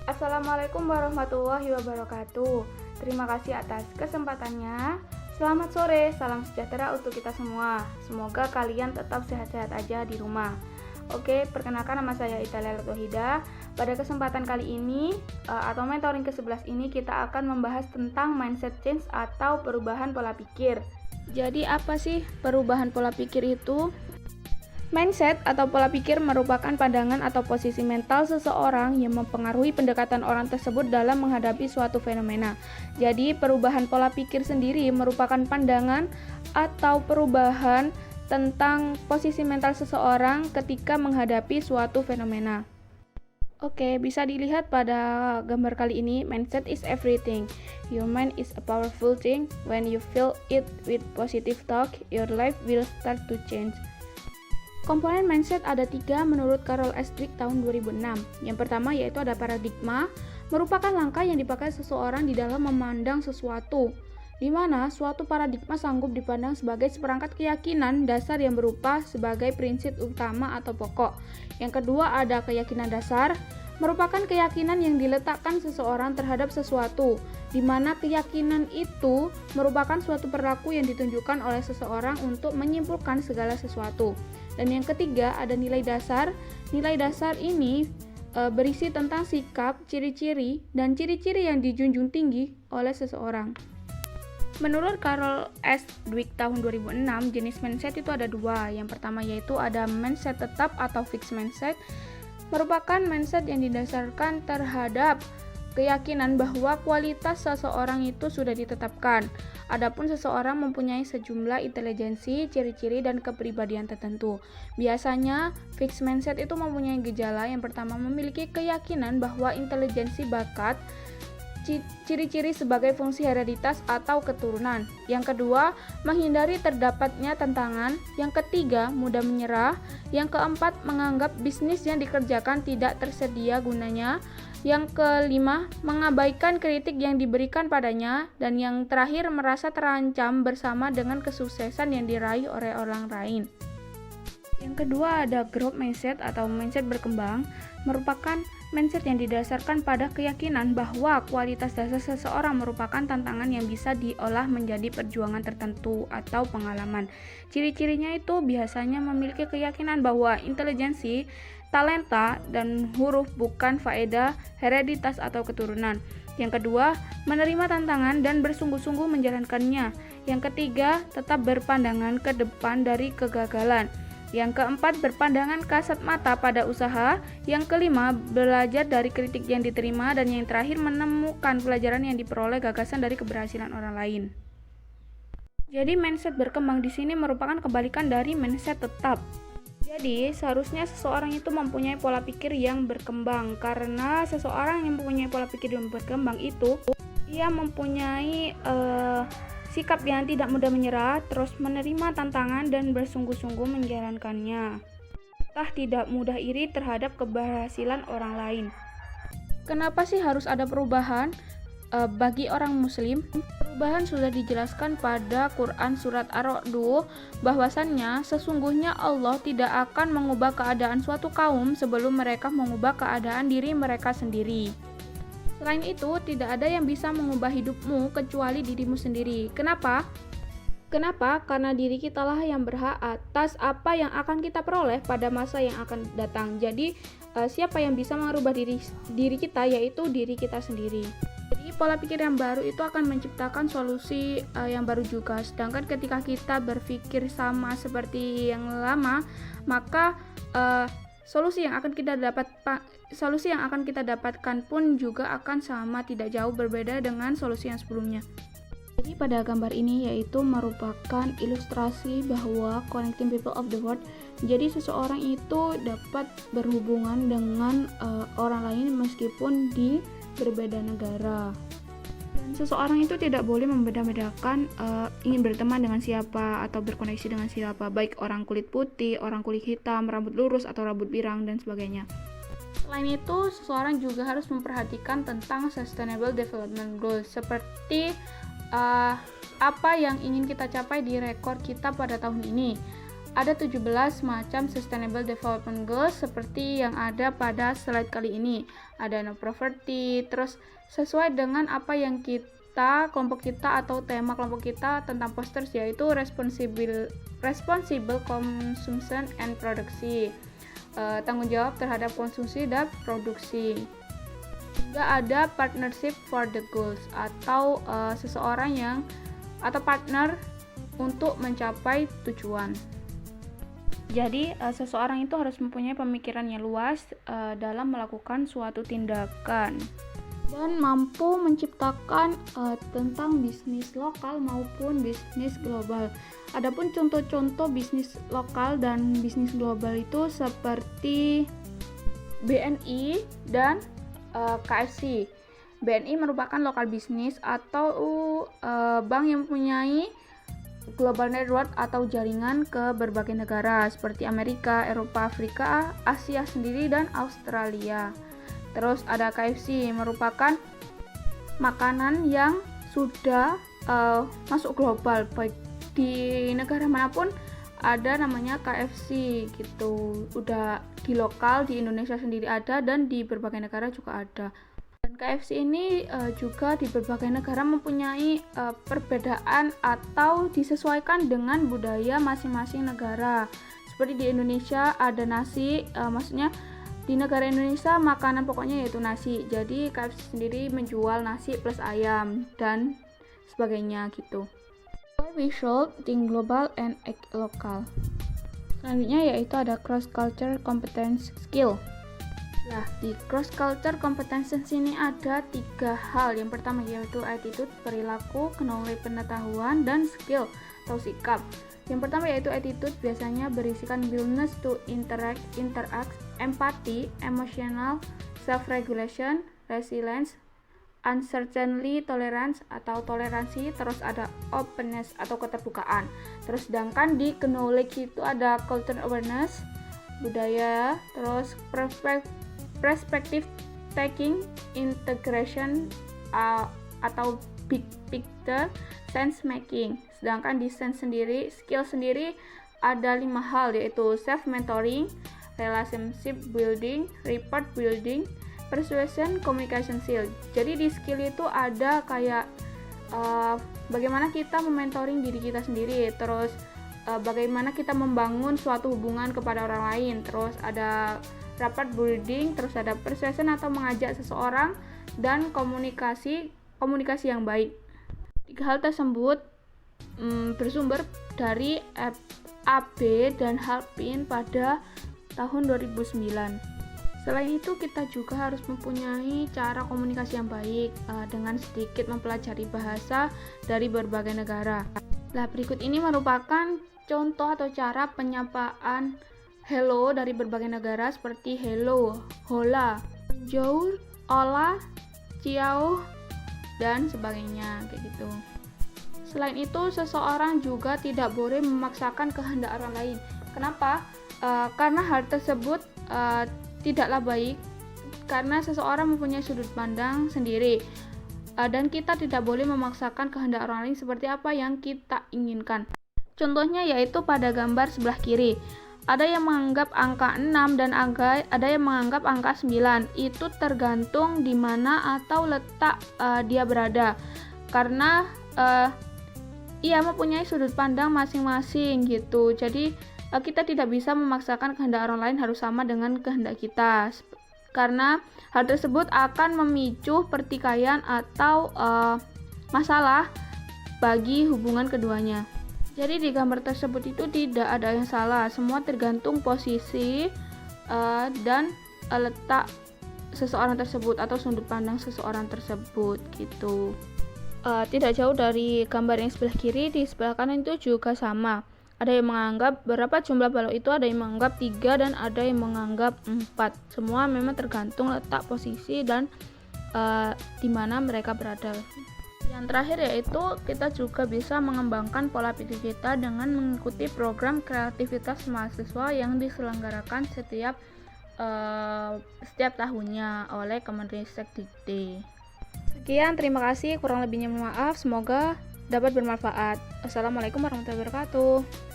Assalamualaikum warahmatullahi wabarakatuh. Terima kasih atas kesempatannya. Selamat sore, salam sejahtera untuk kita semua. Semoga kalian tetap sehat-sehat aja di rumah. Oke, perkenalkan nama saya Italia Latohida. Pada kesempatan kali ini atau mentoring ke-11 ini kita akan membahas tentang mindset change atau perubahan pola pikir. Jadi apa sih perubahan pola pikir itu? Mindset atau pola pikir merupakan pandangan atau posisi mental seseorang yang mempengaruhi pendekatan orang tersebut dalam menghadapi suatu fenomena. Jadi, perubahan pola pikir sendiri merupakan pandangan atau perubahan tentang posisi mental seseorang ketika menghadapi suatu fenomena. Oke, bisa dilihat pada gambar kali ini, mindset is everything. Your mind is a powerful thing. When you fill it with positive talk, your life will start to change. Komponen mindset ada 3 menurut Carol S. Dweck tahun 2006. Yang pertama yaitu ada paradigma, merupakan langkah yang dipakai seseorang di dalam memandang sesuatu, di mana suatu paradigma sanggup dipandang sebagai seperangkat keyakinan dasar yang berupa sebagai prinsip utama atau pokok. Yang kedua ada keyakinan dasar, merupakan keyakinan yang diletakkan seseorang terhadap sesuatu, di mana keyakinan itu merupakan suatu perilaku yang ditunjukkan oleh seseorang untuk menyimpulkan segala sesuatu. Dan yang ketiga ada nilai dasar. Nilai dasar ini berisi tentang sikap, ciri-ciri, dan ciri-ciri yang dijunjung tinggi oleh seseorang. Menurut Carol S. Dweck tahun 2006, jenis mindset itu ada 2. Yang pertama yaitu ada mindset tetap atau fixed mindset, merupakan mindset yang didasarkan terhadap keyakinan bahwa kualitas seseorang itu sudah ditetapkan. Adapun seseorang mempunyai sejumlah intelijensi, ciri-ciri, dan kepribadian tertentu. Biasanya, fixed mindset itu mempunyai gejala. Yang pertama, memiliki keyakinan bahwa intelijensi bakat, ciri-ciri sebagai fungsi hereditas atau keturunan. Yang kedua, menghindari terdapatnya tantangan. Yang ketiga, mudah menyerah. Yang keempat, menganggap bisnis yang dikerjakan tidak tersedia gunanya. Yang kelima, mengabaikan kritik yang diberikan padanya. Dan yang terakhir, merasa terancam bersama dengan kesuksesan yang diraih oleh orang lain. Yang kedua ada growth mindset atau mindset berkembang, merupakan mindset yang didasarkan pada keyakinan bahwa kualitas dasar seseorang merupakan tantangan yang bisa diolah menjadi perjuangan tertentu atau pengalaman. Ciri-cirinya itu biasanya memiliki keyakinan bahwa intelijensi, talenta, dan huruf bukan faedah, hereditas atau keturunan. Yang kedua, menerima tantangan dan bersungguh-sungguh menjalankannya. Yang ketiga, tetap berpandangan ke depan dari kegagalan. Yang keempat, berpandangan kasat mata pada usaha. Yang kelima, belajar dari kritik yang diterima. Dan yang terakhir, menemukan pelajaran yang diperoleh gagasan dari keberhasilan orang lain. Jadi, mindset berkembang di sini merupakan kebalikan dari mindset tetap. Jadi, seharusnya seseorang itu mempunyai pola pikir yang berkembang. Karena seseorang yang mempunyai pola pikir yang berkembang itu, ia mempunyai sikap yang tidak mudah menyerah, terus menerima tantangan dan bersungguh-sungguh menjalankannya. Serta tidak mudah iri terhadap keberhasilan orang lain. Kenapa sih harus ada perubahan bagi orang muslim? Perubahan sudah dijelaskan pada Quran surat Ar-Ra'd bahwasannya sesungguhnya Allah tidak akan mengubah keadaan suatu kaum sebelum mereka mengubah keadaan diri mereka sendiri. Selain itu, tidak ada yang bisa mengubah hidupmu kecuali dirimu sendiri. Kenapa? Karena diri kitalah yang berhak atas apa yang akan kita peroleh pada masa yang akan datang. Jadi, siapa yang bisa merubah diri kita yaitu diri kita sendiri. Jadi, pola pikir yang baru itu akan menciptakan solusi yang baru juga. Sedangkan ketika kita berpikir sama seperti yang lama, maka solusi yang akan kita dapatkan pun juga akan sama, tidak jauh berbeda dengan solusi yang sebelumnya. Jadi pada gambar ini yaitu merupakan ilustrasi bahwa connecting people of the world. Jadi seseorang itu dapat berhubungan dengan orang lain meskipun di berbeda negara. Dan seseorang itu tidak boleh membeda-bedakan ingin berteman dengan siapa atau berkoneksi dengan siapa, baik orang kulit putih, orang kulit hitam, rambut lurus atau rambut pirang dan sebagainya. Selain itu, seseorang juga harus memperhatikan tentang sustainable development goals seperti apa yang ingin kita capai di rekor kita pada tahun ini. Ada 17 macam Sustainable Development Goals seperti yang ada pada slide kali ini. Ada no poverty, terus sesuai dengan apa yang kelompok kita atau tema kelompok kita tentang posters, yaitu responsible consumption and produksi, tanggung jawab terhadap konsumsi dan produksi. Juga ada partnership for the goals, atau seseorang atau partner untuk mencapai tujuan. Jadi seseorang itu harus mempunyai pemikiran yang luas dalam melakukan suatu tindakan dan mampu menciptakan tentang bisnis lokal maupun bisnis global. Adapun contoh-contoh bisnis lokal dan bisnis global itu seperti BNI dan KFC. BNI merupakan lokal bisnis atau bank yang mempunyai global network atau jaringan ke berbagai negara seperti Amerika, Eropa, Afrika, Asia sendiri, dan Australia. Terus ada KFC, merupakan makanan yang sudah masuk global, baik di negara manapun ada namanya KFC gitu. Udah di lokal di Indonesia sendiri ada, dan di berbagai negara juga ada. Dan KFC ini juga di berbagai negara mempunyai perbedaan atau disesuaikan dengan budaya masing-masing negara. Seperti di Indonesia ada nasi, maksudnya di negara Indonesia makanan pokoknya yaitu nasi. Jadi KFC sendiri menjual nasi plus ayam dan sebagainya gitu. Why we should think global and act local. Selanjutnya yaitu ada cross culture competence skill. Nah, di cross culture competences ini ada 3 hal. Yang pertama yaitu attitude, perilaku, knowledge, pengetahuan, dan skill atau sikap. Yang pertama yaitu attitude, biasanya berisikan willingness to interact, empathy, emotional, self-regulation, resilience, uncertainty, tolerance atau toleransi, terus ada openness atau keterbukaan. Terus sedangkan di knowledge itu ada culture awareness, budaya, terus perspective taking, integration atau big picture, sense making. Sedangkan di sense sendiri, skill sendiri ada 5 hal, yaitu self mentoring, relationship building, report building, persuasion, communication skill. Jadi di skill itu ada kayak bagaimana kita mementoring diri kita sendiri, terus bagaimana kita membangun suatu hubungan kepada orang lain, terus ada rapport building, terus ada persuasion atau mengajak seseorang, dan komunikasi yang baik. 3 hal tersebut bersumber dari FAB dan Halpin pada tahun 2009. Selain itu, kita juga harus mempunyai cara komunikasi yang baik dengan sedikit mempelajari bahasa dari berbagai negara. Nah, berikut ini merupakan contoh atau cara penyapaan hello dari berbagai negara seperti hello, hola, bonjour, hola, ciao, dan sebagainya kayak gitu. Selain itu, seseorang juga tidak boleh memaksakan kehendak orang lain. Kenapa? Karena hal tersebut tidaklah baik, karena seseorang mempunyai sudut pandang sendiri, dan kita tidak boleh memaksakan kehendak orang lain seperti apa yang kita inginkan. Contohnya yaitu pada gambar sebelah kiri. Ada yang menganggap angka 6 dan ada yang menganggap angka 9. Itu tergantung di mana atau letak dia berada. Karena ia mempunyai sudut pandang masing-masing gitu. Jadi kita tidak bisa memaksakan kehendak orang lain harus sama dengan kehendak kita. Karena hal tersebut akan memicu pertikaian atau masalah bagi hubungan keduanya. Jadi di gambar tersebut itu tidak ada yang salah, semua tergantung posisi dan letak seseorang tersebut atau sudut pandang seseorang tersebut gitu. Tidak jauh dari gambar yang sebelah kiri, di sebelah kanan itu juga sama. Ada yang menganggap berapa jumlah balok itu, ada yang menganggap 3 dan ada yang menganggap 4. Semua memang tergantung letak posisi dan di mana mereka berada. Yang terakhir yaitu kita juga bisa mengembangkan pola pikir kita dengan mengikuti program kreativitas mahasiswa yang diselenggarakan setiap tahunnya oleh Kemenristek-Dikti. Sekian, terima kasih. Kurang lebihnya mohon maaf. Semoga dapat bermanfaat. Assalamualaikum warahmatullahi wabarakatuh.